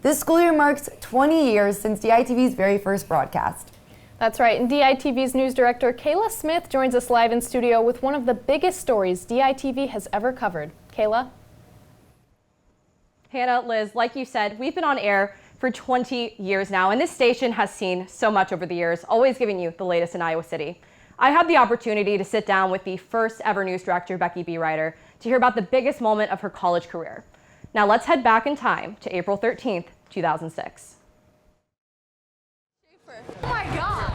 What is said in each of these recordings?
This school year marks 20 years since DITV's very first broadcast. That's right, and DITV's news director Kayla Smith joins us live in studio with one of the biggest stories DITV has ever covered. Kayla? Hannah, Liz, like you said, we've been on air for 20 years now, and this station has seen so much over the years, always giving you the latest in Iowa City. I had the opportunity to sit down with the first ever news director, Becky B. Ryder, to hear about the biggest moment of her college career. Now let's head back in time to April 13th, 2006. Oh my God!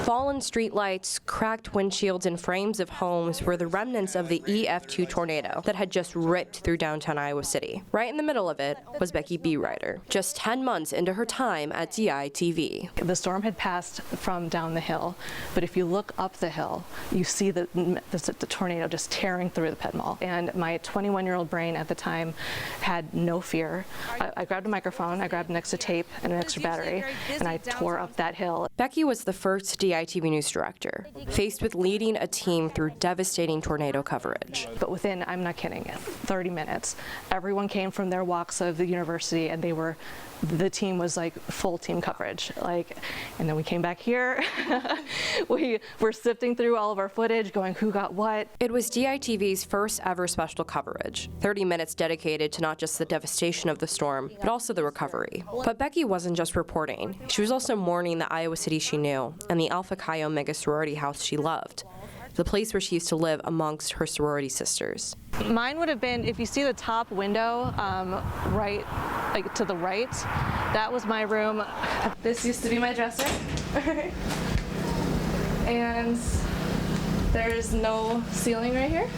Fallen streetlights, cracked windshields, and frames of homes were the remnants of the EF2 tornado that had just ripped through downtown Iowa City. Right in the middle of it was Becky B. Ryder, just 10 months into her time at DITV. The storm had passed from down the hill, but if you look up the hill, you see the tornado just tearing through the Ped Mall. And my 21-year-old brain at the time had no fear. I grabbed a microphone, I grabbed an extra tape and an extra battery, and I tore up that hill. Becky was the first DITV news director, faced with leading a team through devastating tornado coverage. But within, I'm not kidding, 30 minutes, everyone came from their walks of the university, and the team was like full team coverage. And then we came back here. We were sifting through all of our footage, going who got what. It was DITV's first ever special coverage, 30 minutes dedicated to not just the devastation of the storm, but also the recovery. But Becky wasn't just reporting. She was also mourning the Iowa City she knew and the Alpha Chi Omega sorority house she loved, the place where she used to live amongst her sorority sisters. Mine would have been, if you see the top window, right, to the right, that was my room. This used to be my dresser. And there's no ceiling right here.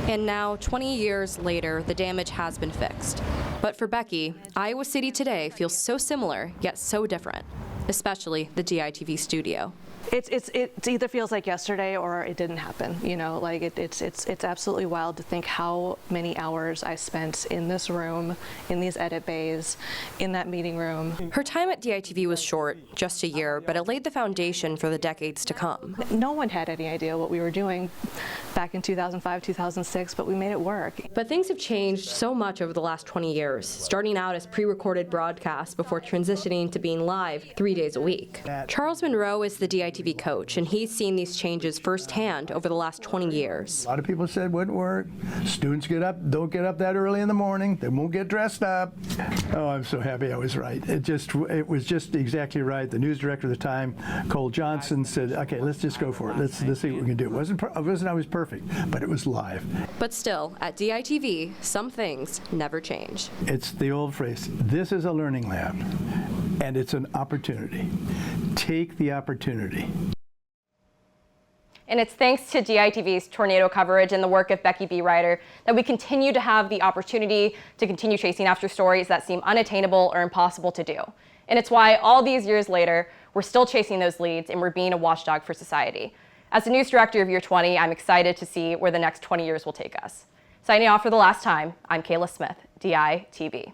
And now, 20 years later, the damage has been fixed. But for Becky, Iowa City today feels so similar, yet so different, especially the DITV studio. It either feels like yesterday or it didn't happen. You know, like it's absolutely wild to think how many hours I spent in this room, in these edit bays, in that meeting room. Her time at DITV was short, just a year, but it laid the foundation for the decades to come. No one had any idea what we were doing back in 2005, 2006, but we made it work. But things have changed so much over the last 20 years, starting out as pre-recorded broadcasts before transitioning to being live 3 days a week. Charles Monroe is the DITV coach, and he's seen these changes firsthand over the last 20 years. A lot of people said it wouldn't work. Students don't get up that early in the morning. They won't get dressed up. Oh, I'm so happy I was right. It was just exactly right. The news director at the time, Cole Johnson, said, okay, let's just go for it. Let's see what we can do. It wasn't always perfect, but it was live. But still, at DITV, some things never change. It's the old phrase, this is a learning lab, and it's an opportunity. Take the opportunity. And it's thanks to DITV's tornado coverage and the work of Becky B. Ryder that we continue to have the opportunity to continue chasing after stories that seem unattainable or impossible to do. And it's why all these years later, we're still chasing those leads and we're being a watchdog for society. As the news director of year 20, I'm excited to see where the next 20 years will take us. Signing off for the last time, I'm Kayla Smith, DITV.